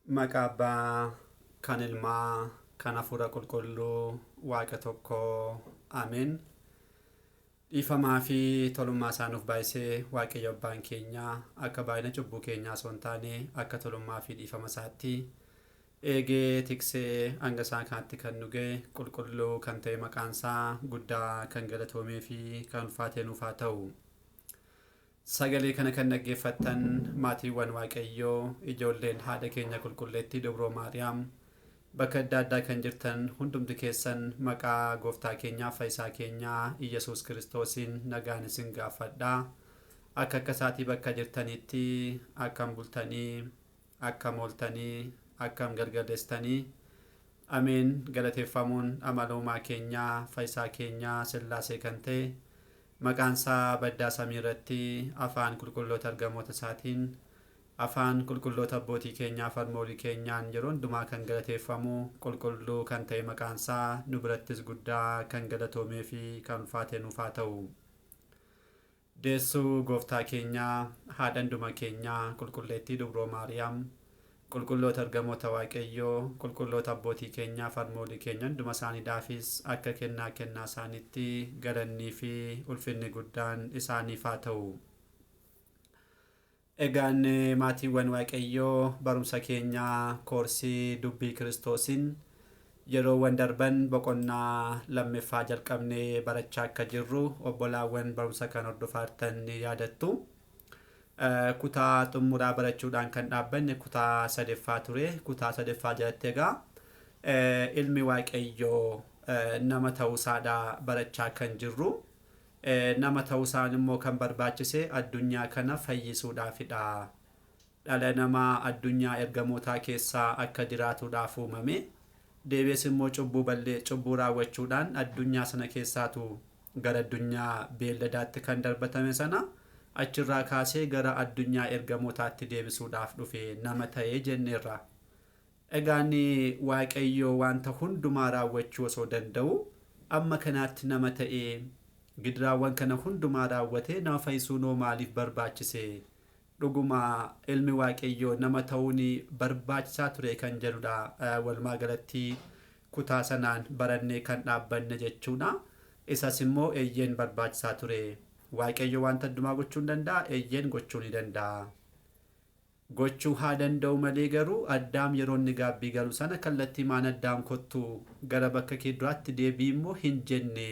Maqaa Abbaa, kan Ilmaa, kan hafuura qulqulluu, Waaqa tokkoo, Ameen. Dhiifamaa fi tolummaa isaa nuuf baay'isee Waaqayyo Abbaan keenya akka baay'ina cubbuu keenyaa osoo hin taane akka tolummaa fi dhiifama isaatti eegee tiksee hanga isaa kanatti kan nu ga'e qulqulluu kan ta'e maqaan isaa guddaa kan galatoomee fi kan ulfaatee nuuf haa ta'u. Sagalee kana kan dhaggeeffattan maatiiwwan Waaqayyoo, ijoolleen haadha keenya qulqulleettii Dubroo Maariyaam bakka adda addaa kan jirtan hundumti keessan maqaa gooftaa keenyaa fayyisaa keenyaa Iyesuus Kiristoosiin nagaan isin gaafadhaa. Akka isaatii bakka jirtanitti akkam bultanii, akkam ooltanii, akkam gargaareessitanii. Ameen. Galateeffamuun amaloomaa keenyaa fayyisaa keenyaa Sillaasee kan ta'e maqaan isaa baddaa samii irratti afaan qulqulloota ergamoota isaatiin afaan qulqulloota abbootii keenyaa farmoolii keenyaan yeroo hundumaa kan galateeffamu qulqulluu kan ta'e maqaan isaa nu birattis guddaa kan galatoomee fi kan ulfaatee nuuf haa ta'u. Deessuu gooftaa keenyaa haadha hunduma keenyaa qulqulleettii Dubroo Maariyaam qulqulloota ergamoota Waaqayyoo qulqulloota abbootii keenyaa farmoolii keenya hunduma isaaniidhaafis akka kennaa isaaniitti galannii fi ulfinni guddaan isaaniif haa ta'u. Egaan maatiiwwan Waaqayyoo barumsa keenyaa koorsii dubbii Kiristoosiin yeroowwan darban boqonnaa lammaffaa jalqabnee barachaa akka jirru obbolaawwan barumsa kan hordoftan ni yaadattu. Kutaa xumuraa barachuudhaan kan dhaabbanne kutaa sadaffaa ture. Kutaa sadaffaa jalatti egaa ilmi Waaqayyoo nama ta'uusaadhaa barachaa kan jirru. Nama ta'uusaan immoo kan barbaachise addunyaa kana fayyisuudhaafidha. Dhala namaa addunyaa ergamootaa keessaa akka jiraatuudhaaf uumame. Deebi'ees immoo cubbuu raawwachuudhaan addunyaa sana keessaatu gara addunyaa beelladaatti kan darbatame sana achirraa kaasee gara addunyaa ergamootaatti deebisuudhaaf dhufe nama ta'ee jenneerra. Egaan Waaqayyoo wanta hundumaa raawwachuu osoo danda'u amma kanaatti nama ta'ee gidiraawwan kana hundumaa raawwatee nama fayyisuun maaliif barbaachise? Dhuguma ilmi Waaqayyoo nama ta'uun barbaachisaa ture kan jedhudha. Walumaa galatti kutaa sanaan barannee kan dhaabbanne jechuudha. Isas immoo eeyyeen barbaachisaa ture. Waaqayyo wanta hundumaa gochuu hin danda'a, eeyyeen gochuu ni danda'a. Gochuu haa danda'u malee garuu Addaam yeroo inni gaabbii galu sana kallattii maan Addaam kottu gara bakka kee duraatti deebii immoo hin jenne.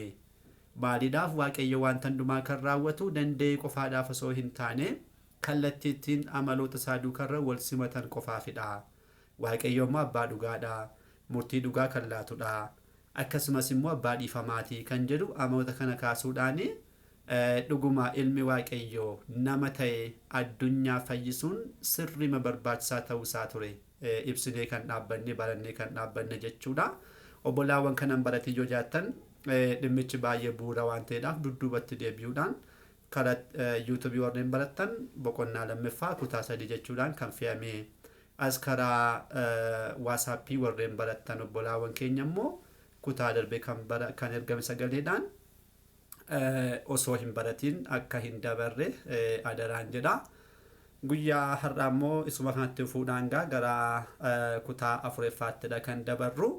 Maaliidhaaf Waaqayyo wanta hundumaa kan raawwatu danda'ee qofaadhaaf osoo hin taane kallattiittiin amaloota isaa duukarra wal simatan qofaafidha. Waaqayyo immoo abbaa dhugaadha. Murtii dhugaa kan laatudha. Akkasumas immoo abbaa dhiifamaati kan jedhu amaloota kana kaasuudhaani dhuguma ilmi Waaqayyoo nama ta'e addunyaa fayyisuun sirrima barbaachisaa ta'uusaa ture. Ibsinee kan dhaabbanne barannee kan dhaabbanne jechuudha. Obbolaawwan kanan baratii yoo jaattan dhimmichi baay'ee bu'uura waan ta'eedhaaf dudduubatti deebi'uudhaan karaa yuutuubii warreen barattan boqonnaa lammaffaa kutaa 3 jechuudhaan kan fe'ame. As karaa waasaappii warreen barattan obbolaawwan keenya immoo kutaa darbe kan ergame sagaleedhaan osoo hin baratiin akka hin dabarre adaraan jedha. Guyyaa har'aa immoo isuma kanatti fuudhaan gara kutaa afureffaattidha kan dabarru.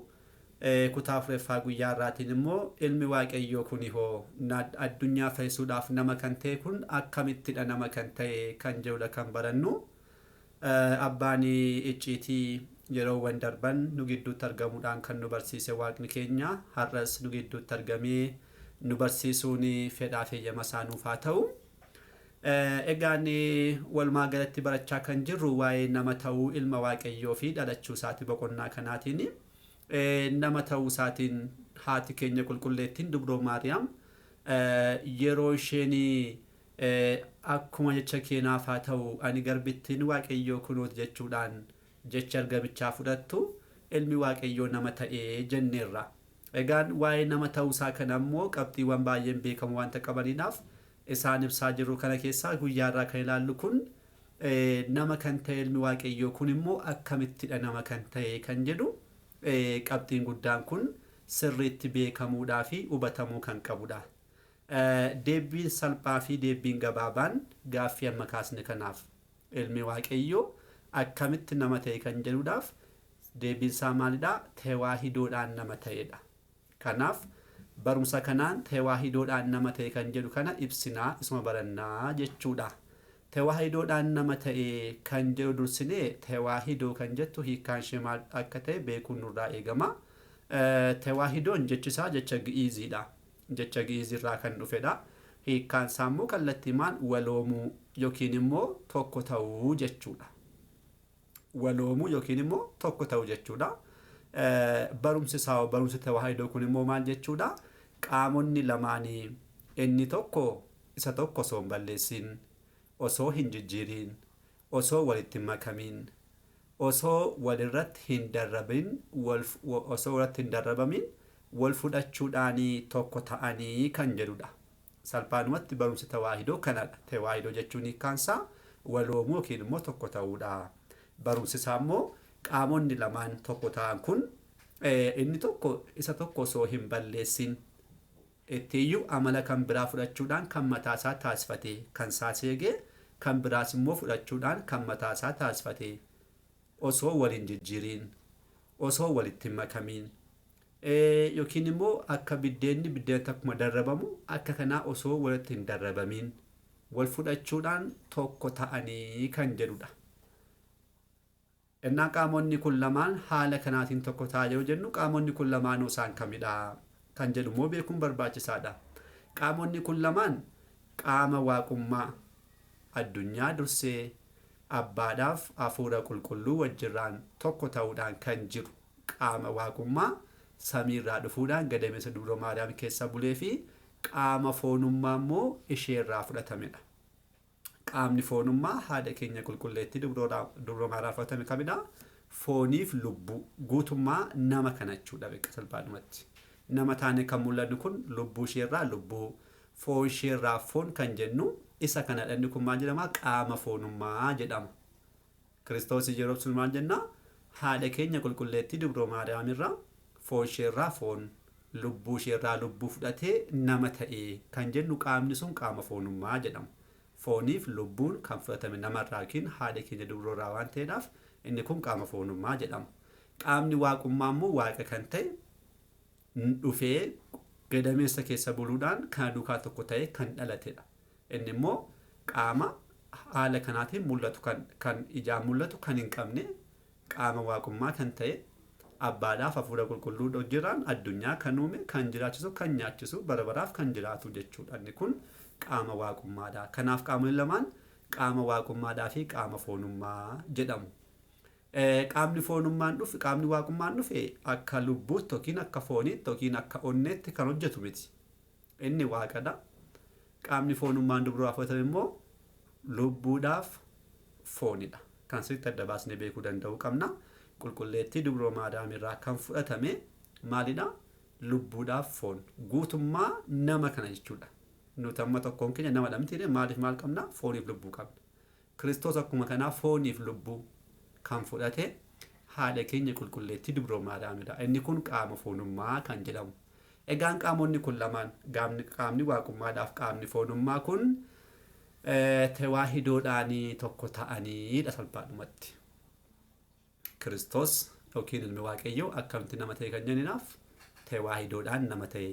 Kutaa afureffaa guyyaa har'aatiin immoo ilmi Waaqayyoo kuni hoo addunyaa fayyisuudhaaf nama kan ta'e kun akkamittidha nama kan ta'e kan jedhudha kan barannu. Abbaan icciitii yeroowwan darban nu gidduutti argamuudhaan kan nu barsiise Waaqni keenya har'as nu gidduutti argamee nu barsiisuun fedhaa fi eeyyama isaa nuuf haa ta'u. Egaan walumaa galatti barachaa kan jirru waa'ee nama ta'uu ilma Waaqayyoo fi dhalachuu isaati boqonnaa kanaatiin. Nama ta'uu isaatiin haati keenya qulqulleettiin Dubroo Maariyaam yeroo isheen akkuma jecha keenaaf haa ta'u ani garbittiin Waaqayyoo kunooti jechuudhaan jecha ergamichaa fudhattu ilmi Waaqayyoo nama ta'ee jenneerra. Egaan waa'ee nama ta'uusaa kana immoo qabxiiwwan baay'een beekamu wanta qabaniidhaaf isaan ibsaa jiru kana keessaa guyyaa irraa kan ilaallu kun nama kan ta'e ilmi Waaqayyoo kun immoo akkamittidha nama kan ta'e kan jedhu qabxiin guddaan kun sirriitti beekamuudhaa fi hubatamuu kan qabudha. Deebiin salphaa fi deebiin gabaabaan gaaffii amma kaasne kanaaf ilmi Waaqayyoo akkamitti nama ta'e kan jedhuudhaaf deebiin isaa maalidhaa? Tewaahidoodhaan nama ta'edha. Kanaaf barumsa kanaan tewaahidoodhaan nama ta'e kan jedhu kana ibsinaa isuma barannaa jechuudha. Tewaahidoodhaan nama ta'e kan jedhu dursinee tewaahidoo kan jettu hiikkaan ishee maal akka ta'e beekuun nurraa eegama. Tewaahidoon jechisaa jecha gi'iiziidha. Jecha gi'iizirraa kan dhufedha. Hiikkaan isaa immoo kallattiimaan waloomuu yookiin immoo tokko ta'uu jechuudha. Waloomuu yookiin immoo tokko ta'uu jechuudha. Barumsi isaa barumsi tewaahidoo kun immoo maal jechuudha? Qaamonni lamaanii inni tokko isa tokko osoo hin balleessin, osoo hin jijjiiriin, osoo walitti hin makamiin, osoo walirratti hin darrabin, osoo walirratti hin darrabamin wal fudhachuudhaanii tokko ta'anii kan jedhudha. Salphaanumatti barumsi tewaahidoo kanadha. Tewaahidoo jechuun hiikkaansaa waloomuu yookiin immoo tokko ta'uudha. Barumsi isaa immoo qaamonni lamaan tokko ta'an kun inni tokko isa tokko osoo hin balleessin ittiiyyuu amala kan biraa fudhachuudhaan kan mataasaa taasifate, kan saaseegee kan biraas immoo fudhachuudhaan kan mataasaa taasifate, osoo waliin jijjiiriin, osoo walitti hin makamiin, yookiin immoo akka biddeenni akkuma darrabamu akka kanaa osoo walitti hin darrabamiin wal fudhachuudhaan tokko ta'anii kan jedhudha. Innaa qaamonni kun lamaan haala kanaatiin tokko ta'aa yoo jennu qaamonni kun lamaanuu isaan kamidha kan jedhu immoo beekuun barbaachisaadha. Qaamonni kun lamaan qaama waaqummaa addunyaa dursee abbaadhaaf hafuura qulqulluu wajjirraan tokko ta'uudhaan kan jiru qaama waaqummaa samiirraa dhufuudhaan gadameessa dubroo maariyaam keessa bulee fi qaama foonummaa immoo isheerraa fudhatamedha. Qaamni foonummaa haadha keenya qulqulleetti dubroo maariyaam fudhatame kamidha? Fooniif lubbuu guutummaa nama kana jechuudha beekaa salphaadhumatti. Nama taane kan mul'annu kun lubbuu isheerraa lubbuu, foon isheerraa foon kan jennu isa kanadha. Inni kun maal jedhama? Qaama foonummaa jedhama. Kiristoos yeroo sun maal jennaa? Haadha keenya qulqulleetti dubroo maariyaamirraa foon isheerraa foon, lubbuu isheerraa lubbuu fudhatee nama ta'e kan jennu qaamni sun qaama foonummaa jedhama. Fooniif lubbuun kan fudhatame namarraa yookiin haadha keenya dubroorraa waan ta'eedhaaf inni kun qaama foonummaa jedhama. Qaamni waaqummaa immoo waaqa kan ta'e dhufee gadameessa keessa buluudhaan kan duukaa tokko ta'e kan dhalatedha. Inni immoo qaama haala kanaatiin mul'atu kan ijaan mul'atu kan hin qabne qaama waaqummaa kan ta'e abbaadhaaf hafuura qulqulluu hojirraan addunyaa kan uume, kan jiraachisu, kan nyaachisu, bara baraaf kan jiraatu jechuudha. Inni kun qaama waaqummaadha. Kanaaf qaamonni lamaan qaama waaqummaadhaa fi qaama foonummaa jedhamu. Qaamni foonummaan dhufe, qaamni waaqummaan dhufe akka lubbuutti yookiin akka fooniitti yookiin akka onneetti kan hojjetu miti. Inni waaqadha. Qaamni foonummaan dubroodhaaf fudhatame immoo lubbuudhaaf foonidha. Kan sirriitti adda baasnee beekuu danda'uu qabna. Qulqulleettii dubroo maariyaamirraa kan fudhatame maalidha? Lubbuudhaaf foon. Guutummaa nama kana jechuudha. Nuti amma tokkoon keenya nama lamtiidha. Maaliif maal qabna? Fooniif lubbuu qabna. Kiristoos akkuma kanaa fooniif lubbuu kan fudhate haadha keenya qulqulleettii dubroo maariyaamidha. Inni kun qaama foonummaa kan jedhamu. Egaan qaamonni kun lamaan qaamni waaqummaadhaaf qaamni foonummaa kun tewaahidoodhaanii tokko ta'aniidha salphaadhumatti. Kiristoos yookiin ilmi Waaqayyoo akkamitti nama ta'e kan jenninaaf tewaahidoodhaan nama ta'e.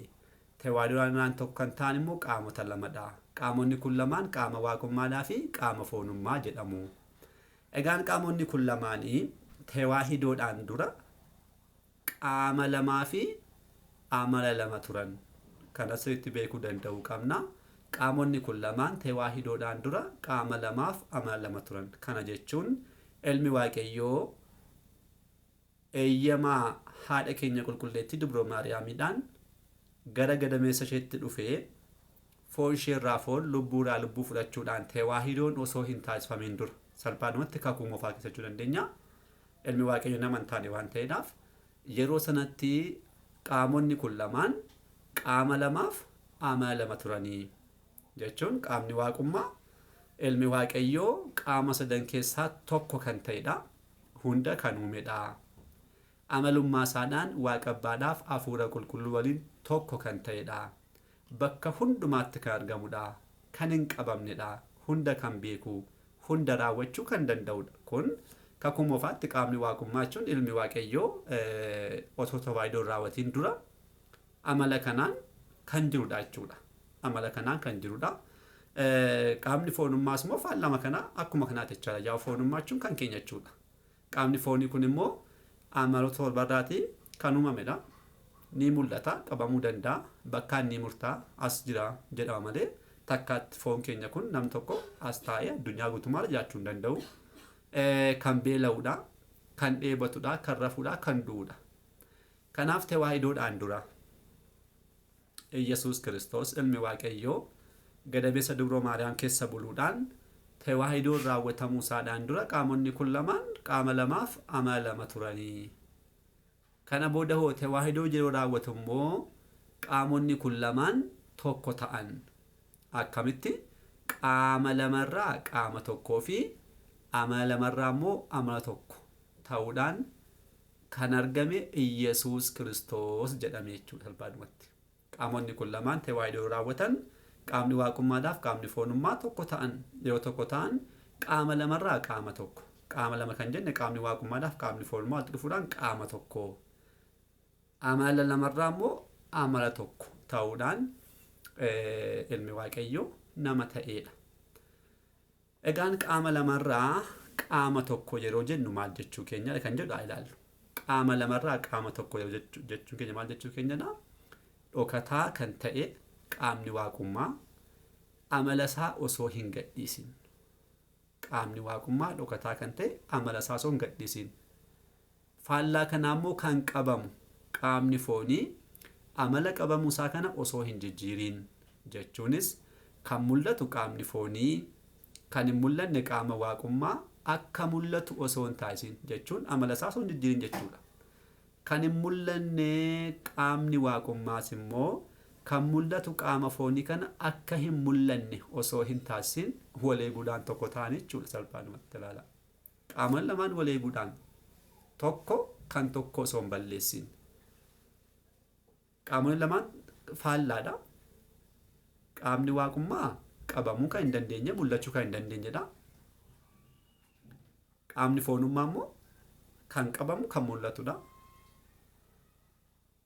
Tewaahidoodhaan tokko kan ta'an immoo qaamota lamadha. Qaamonni kun lamaan qaama waaqummaadhaa fi qaama foonummaa jedhamu. Egaan qaamonni kun lamaanii tewaahidoodhaan dura qaama lamaa fi amala lama turan. Kana sirriitti beekuu danda'uu qabna. Qaamonni kun lamaan tewaahidoodhaan dura qaama lamaaf amala lama turan. Kana jechuun ilmi Waaqayyoo eeyyamaa haadha keenya qulqulleettii dubroo maariyaamidhaan gara gadameessa isheetti dhufee foon isheerraa foon, lubbuurraa lubbuu fudhachuudhaan tewaahidoon osoo hin taasifamin dura salphaadhumatti kakuu moofaa keessachuu dandeenya. Ilmi Waaqayyo nama hin taane waan ta'eedhaaf yeroo sanatti qaamonni kun lamaan qaama lamaaf amala lama turanii jechuun qaamni waaqummaa ilmi Waaqayyoo qaama sadan keessaa tokko kan ta'edha. Hunda kan uumedha. Amalummaa isaadhaan waaqa abbaadhaaf hafuura qulqulluu waliin tokko kan ta'edha. Bakka hundumaatti kan argamudha. Kan hin qabamnedha. Hunda kan beeku, hunda raawwachuu kan danda'udha. Kun Kakumofaatti qaamni waaqummaa jechuun ilmi waaqayyoo otoo tawaahidoo raawwatiin dura amala kanaan kan jirudha jechuudha. Amala kanaan kan jirudha. Qaamni foonummaas immoo faallama kana akkuma kanaatti jechaadha. Yaa foonummaa jechuun kan keenya jechuudha. Qaamni foonii kun immoo amaloota torbarraatii kan uumamedha. Ni mul'ata, qabamuu danda'a, bakkaan ni murtaa, as jira jedhama malee takkaatti foon keenya kun nam tokko as taa'ee addunyaa guutummaa jiraachuu hin danda'u. Kan beela'uudha, kan dheebotudha, kan rafuudha, kan du'uudha. Kanaaf tewaahidoodhaan dura Yesuus Kiristoos ilmi waaqayyoo gadameessa dubroo Maariyaam keessa buluudhaan tewaahidoon raawwatamuu isaadhaan dura qaamonni kun lamaan qaama lamaaf amala lama turanii. Kana booda hoo tewaahidoo yeroo raawwatu immoo qaamonni kun lamaan tokko ta'an. Akkamitti qaama lamarraa qaama tokkoo fi amala lamarraa immoo amala tokko ta'uudhaan kan argame Yesuus Kiristoos jedhame jechuudha salphaadhumatti. Qaamonni kun lamaan tewaahidoo raawwatan qaamni waaqummaadhaaf qaamni foonummaa tokko ta'an yeroo tokko ta'an qaama lamarraa qaama tokko. Qaama lama kan jenne qaamni waaqummaadhaaf qaamni foonummaa walitti dhufuudhaan qaama tokko. Amala lamarraa immoo amala tokko ta'uudhaan ilmi waaqayyoo nama ta'edha. Egaan qaama lamarraa qaama tokko yeroo jennu maal jechuu keenya kan jedhu ilaallu. Qaama lamarraa qaama tokko yeroo jechuu keenya maal jechuu keenyadha? Dhokataa kan ta'e qaamni waaqummaa amala isaa osoo hin gadhiisin. Qaamni waaqummaa dhokataa kan ta'e amala isaa osoo hin gadhiisin. Faallaa kanaa immoo kan qabamu qaamni foonii amala qabamuu isaa kana osoo hin jijjiiriin jechuunis kan mul'atu qaamni foonii kan hin mul'anne qaama waaqummaa akka mul'atu osoo hin taasisin jechuun amala isaa osoo hin jijjiiriin jechuudha. Kan hin mul'anne qaamni waaqummaas immoo kan mul'atu qaama foonii kana akka hin mul'anne osoo hin taasisin waleeguudhaan tokko ta'an jechuudha salphaadhumatti ilaala. Qaamoleen lamaan waleeguudhaan tokko kan tokko osoo hin balleessin. Qaamoleen lamaan faallaadha. Qaamni waaqummaa qabamuu kan hin dandeenye, mul'achuu kan hin dandeenyedha. Qaamni foonummaa immoo kan qabamu kan mul'atudha.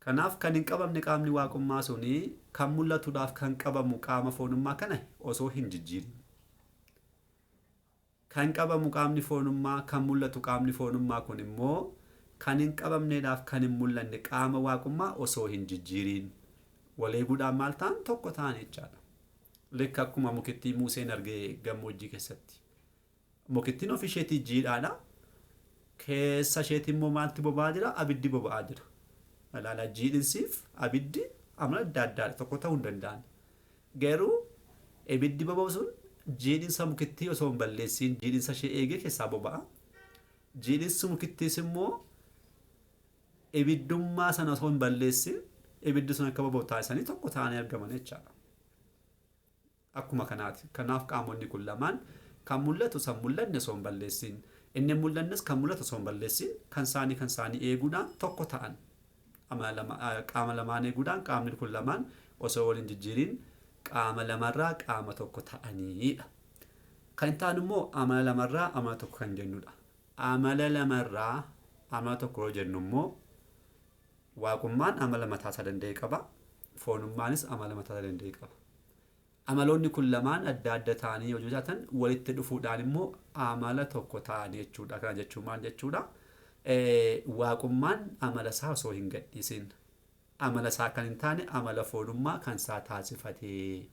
Kanaaf kan hin qabamne qaamni waaqummaa suni kan mul'atuudhaaf kan qabamu qaama foonummaa kana osoo hin jijjiirin. Kan qabamu qaamni foonummaa kan mul'atu qaamni foonummaa kun immoo kan hin qabamneedhaaf kan hin mul'anne qaama waaqummaa osoo hin jijjiiriin. Waleeguudhaan maal ta'an tokko ta'an jechaadha. Lekka akkuma mukittii Museen argee gammoojjii keessatti. Mukittiin ofii isheetii jiidhaadha. Keessa isheetii immoo maalti boba'aa jira? Abiddi boba'aa jira. Ilaalaa jiidhinsiif abiddi amala adda addaa tokko ta'uu hin danda'an. Garuu abiddi boba'u sun jiidhinsa mukittii osoo hin balleessiin jiidhinsa ishee eegee keessaa boba'a. Jiidhinsi mukittiis immoo ibiddummaa sana osoo hin balleessin ibiddi sun akka boba'u taasisanii tokko ta'anii argaman jechaadha. Akkuma kanaati. Kanaaf qaamonni kun lamaan kan mul'atu san mul'anne osoo hin balleessin. Inni mul'annes kan mul'atu osoo hin balleessin kan isaanii eeguudhaan tokko ta'an. Qaama lamaan eeguudhaan qaamni kun lamaan osoo waliin jijjiiriin qaama lamarraa qaama tokko ta'aniidha. Kan ta'an immoo amala lamarraa amala tokko kan jennudha. Amala lamarraa amala tokko yoo jennu immoo waaqummaan amala mataa isaa danda'e qaba. Foonummaanis amala mataa isaa danda'e qaba. Amaloonni kun lamaan adda adda ta'anii yoo jiraatan walitti dhufuudhaan immoo amala tokko ta'anii jechuudha. Kana jechuun maal jechuudha? Waaqummaan amala isaa osoo hin gadhiisin. Amala isaa kan hin taane amala foonummaa kan isaa taasifatee.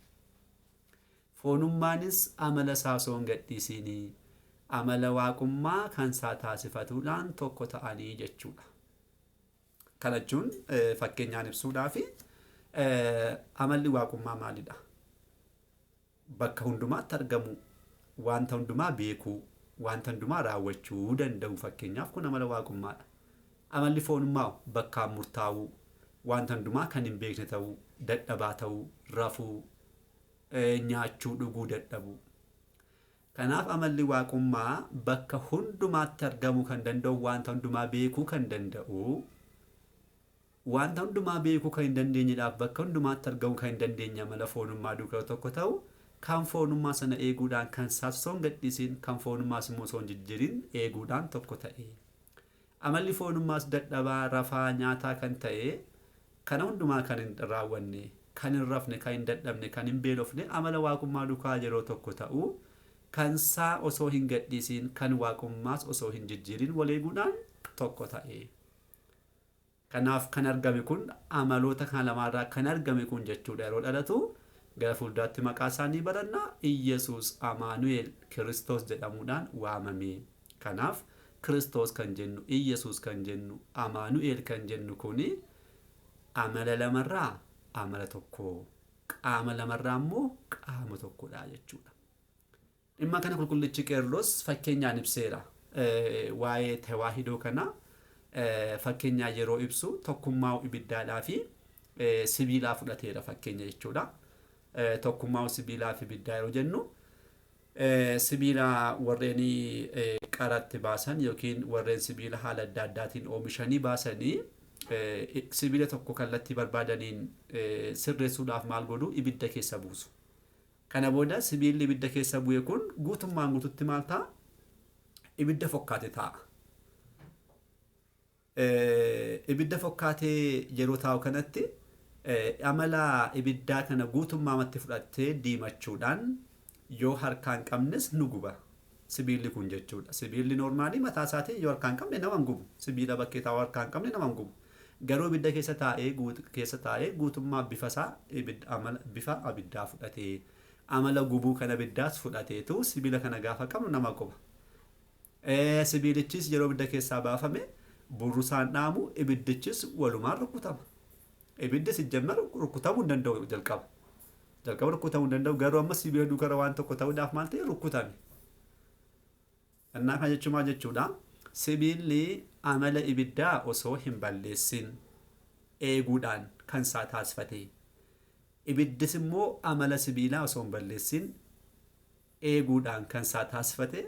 Foonummaanis amala isaa osoo hin gadhiisin. Amala waaqummaa kan isaa taasifatuudhaan tokko ta'anii jechuudha. Kana jechuun fakkeenyaan ibsuudhaaf amalli waaqummaa maalidha? Bakka hundumaatti argamu, wanta hundumaa beekuu, wanta hundumaa raawwachuu danda'u fakkeenyaaf kun amala waaqummaadha. Amalli foonummaa bakkaan murtaa'uu, wanta hundumaa kan hin beekne ta'uu, dadhabaa ta'uu, rafuu, nyaachuu dhuguu dadhabuu. Kanaaf amalli waaqummaa bakka hundumaatti argamuu kan danda'u, wanta hundumaa beekuu kan danda'u, wanta hundumaa beekuu kan hin dandeenyedhaaf bakka hundumaatti argamuu kan hin dandeenye amala foonummaa duukaa tokko ta'u kan foonummaa sana eeguudhaan kan saassoon gadhiisiin kan foonummaas immoo osoo hin jijjiirin eeguudhaan tokko ta'e. Amalli foonummaas dadhabaa rafaa nyaataa kan ta'e kana hundumaa kan hin raawwanne kan hin rafne kan hin dadhabne kan hin beelofne amala waaqummaa duukaa yeroo tokko ta'u kan saa osoo hin gadhiisiin kan waaqummaas osoo hin jijjiirin wal eeguudhaan tokko ta'e. Kanaaf kan argame kun amaloota kan lamaarraa kan argame kun jechuudha yeroo dhalatu gara fuulduraatti maqaa isaanii barannaa Iyesuus Amaanu'eel Kiristoos jedhamuudhaan waamame. Kanaaf Kiristoos kan jennu Iyesuus kan jennu Amaanu'eel kan jennu kuni amala lamarraa amala tokko qaama lamarraa immoo qaama tokkodha jechuudha. Dhimma kana qulqullichi Qeerloos fakkeenyaan ibseera. Waa'ee tewaahidoo kana fakkeenyaa yeroo ibsu tokkummaa ibiddaadhaa fi sibiilaa fudhateera fakkeenya jechuudha. Tokkummaa sibiilaa fi ibiddaa yeroo jennu sibiila warreen qaratti baasan yookiin warreen sibiila haala adda addaatiin oomishanii baasanii sibiila tokko kallattii barbaadaniin sirreessuudhaaf maal godhu ibidda keessa buusu. Kana booda sibiilli ibidda keessa bu'e kun guutummaan guututti maal ta'a? Ibidda fokkaate ta'a. Ibidda fokkaatee yeroo taa'u kanatti amala ibiddaa kana guutummaamatti fudhattee diimachuudhaan yoo harkaan qabnes nu guba. Sibiilli kun jechuudha. Sibiilli normaalii mataa isaatiin yoo harkaan qabne nama hin gubu. Sibiila bakkee taa'u harkaan qabne nama hin gubu. Garuu ibidda keessa taa'ee guutummaa bifa isaa bifa abiddaa fudhatee amala gubuu kana ibiddaas fudhateetu sibiila kana gaafa qabnu nama guba. Sibiilichis yeroo ibidda keessaa baafame burrusaan dhaamu ibiddichis walumaan rukutama. Ibiddi sijjamma rukutamuu hin danda'u jalqaba. Jalqaba rukutamuu hin danda'u garuu amma sibiila duukara waan tokko ta'uudhaaf maal ta'e rukutame. Innaa kana jechuun maal jechuudha? Sibiilli amala ibiddaa osoo hin balleessin eeguudhaan kan isaa taasifate. Ibiddis immoo amala sibiilaa osoo hin balleessin eeguudhaan kan isaa taasifate.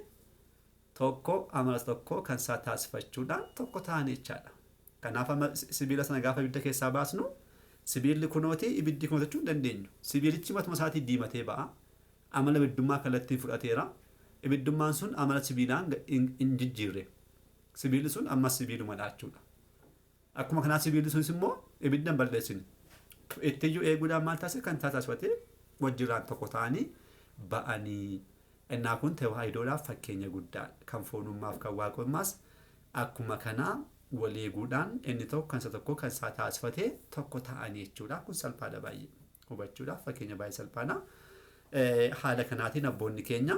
Tokko amala tokko kan isaa taasifachuudhaan tokko ta'an jechaadha. Kanaaf sibiila sana gaafa ibidda keessaa baasnu sibiilli kunooti ibiddi kunootachuu hin dandeenyu. Sibiilichi matuma isaatii diimatee ba'a. Amala ibiddummaa kallattiin fudhateera. Ibiddummaan sun amala sibiilaan hin jijjiirre. Sibiilli sun ammas sibiilumadha jechuudha. Akkuma kanaa sibiilli sunis immoo ibidda hin balleessine. Ittiyyuu eeguudhaan maal taasise kan taasifate wajjiraan tokko ta'anii ba'anii. Innaa kun tewaahidoodhaaf fakkeenya guddaa kan foonummaaf kan waaqummaas akkuma kanaa wal eeguudhaan inni tokko kan isa tokko kan isaa taasifatee tokko ta'anii jechuudha. Kun salphaadha baay'ee hubachuudhaaf fakkeenya baay'ee salphaadha. Haala kanaatiin abboonni keenya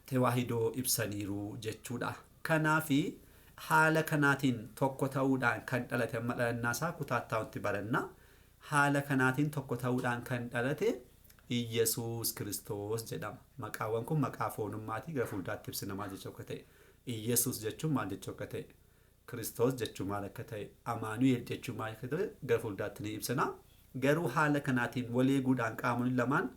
tewaahidoo ibsaniiru jechuudha. Kanaafi haala kanaatiin tokko ta'uudhaan kan dhalate amma dhalannaasaa kutaattaa'utti baranna. Haala kanaatiin tokko ta'uudhaan kan dhalate Iyesuus Kiristoos jedhama. Maqaawwan kun maqaa foonummaati gara fuulduraatti ibsina maal jechuu akka ta'e. Iyesuus jechuun maal jechuu akka ta'e. Kiristoos jechuun maal akka ta'e. Amaanu'eel jechuun maal akka ta'e gara fuulduraatti ni ibsina. Garuu haala kanaatiin wal eeguudhaan qaamonni lamaan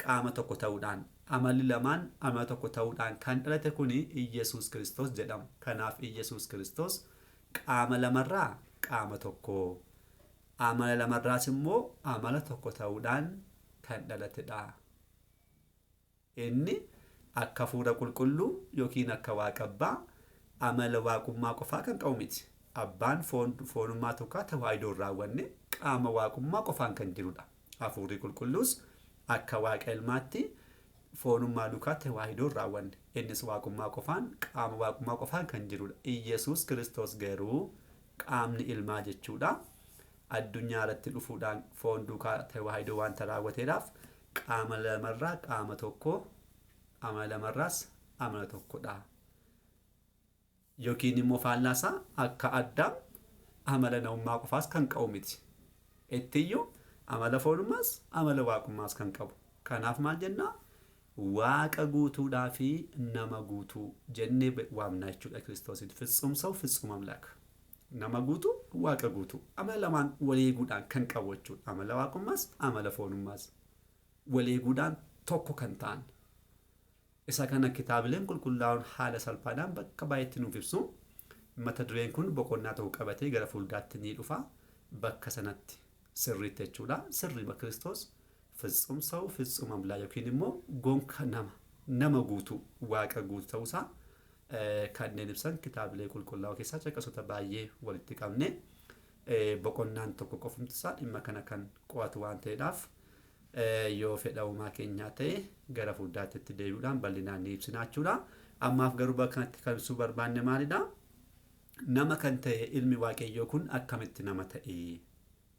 qaama tokko ta'uudhaan amalli lamaan amala tokko ta'uudhaan kan dhalate kuni Iyesuus Kiristoos jedhama. Kanaaf Iyesuus Kiristoos qaama lamarraa qaama tokko. Amala lamarraas immoo amala tokko ta'uudhaan kan dhalatedha. Inni akka hafuura qulqulluu yookiin akka waaqa abbaa amala waaqummaa qofaa kan qabu miti. Abbaan foonummaa tokko tawaahidoo hin raawwanne qaama waaqummaa qofaan kan jirudha. Hafuurri qulqulluus akka waaqa ilmaatti foonummaa duukaa tawaahidoo hin raawwanne. Innis waaqummaa qofaan qaama waaqummaa qofaan kan jirudha. Iyesuus Kiristoos garuu qaamni ilmaa jechuudha. Addunyaa irratti dhufuudhaan foon duukaa tawaahidoo waanta raawwateedhaaf qaama lamarraa qaama tokko amala lamarraas amala tokkodha. Yookiin immoo faallaasaa akka Addaam amala namummaa qofaas kan qabu miti. Ittiyyuu amala foonummaas amala waaqummaas kan qabu. Kanaaf maal jennaa? Waaqa guutuudhaa fi nama guutuu jennee waamna jechuudha Kiristoosiin. Fitsumsaa'u fitsum amlaaka. Nama guutuu waaqa guutuu amala lamaan wal eeguudhaan kan qabu jechuudha. Amala waaqummaas amala foonummaas wal eeguudhaan tokko kan ta'an. Isa kana kitaabileen qulqullaa'oon haala salphaadhaan bakka baay'eetti nuuf ibsu. Mata dureen kun boqonnaa ta'uu qabatee gara fuulduraatti ni dhufa. Bakka sanatti sirriitti jechuudha. Sirriima Kiristoos ፍጹም ሰው ፍጹም አምላክ yookiin immoo gonka nama guutuu waaqa guutuu ta'uusaa kanneen ibsan kitaabilee qulqullaa'oo keessaa caqasoota baay'ee walitti qabne boqonnaan tokko qofumtisaa dhimma kana kan qo'atu waan ta'eedhaaf yoo fedha uumaa keenyaa ta'e gara fuuldaatti deebi'uudhaan bal'inaan ni ibsina jechuudha. Ammaaf garuu bakka kanatti kan ibsuu barbaanne maalidha? Nama kan ta'e ilmi waaqayyoo kun akkamitti nama ta'e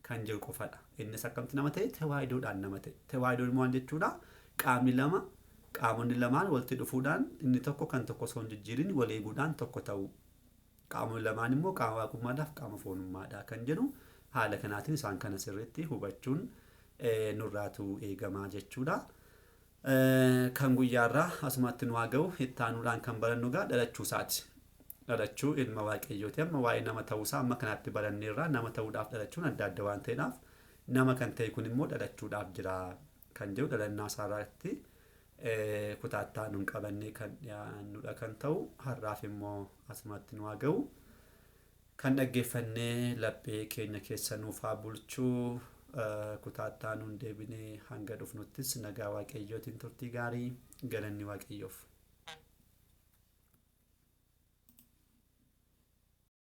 kan jiru qofadha. Innis akkamitti nama ta'e tewaahidoodhaan nama ta'e. Tewaahidoon maal jechuudha? Qaamonni lamaan walitti dhufuudhaan inni tokko kan tokko osoo hin jijjiirin wal eeguudhaan tokko ta'u. Qaamonni lamaan immoo qaama waaqummaadhaaf qaama foonummaadha kan jedhu haala kanaatiin isaan kana sirriitti hubachuun nurraatu eegamaa jechuudha. Kan guyyaarraa asumatti nu haa ga'u ittaanuudhaan kan barannu egaa dhalachuu isaati. Dhalachuu ilma waaqayyooti. Amma waa'ee nama ta'uusaa amma kanaatti baranneerraa nama ta'uudhaaf dhalachuun adda adda waan ta'eedhaaf nama kan ta'e kun immoo dhalachuudhaaf jira kan jedhu dhalannaa isaarratti kutaa nuun qabannee kan dhiyaannudha kan ta'u har'aaf immoo asumatti nu haa ga'u kan dhaggeeffannee laphee keenya keessa nuuf haa bulchuu kutaa nuun deebinee hanga dhufnuttis nagaa waaqayyootiin turtii gaarii galanni waaqayyoof.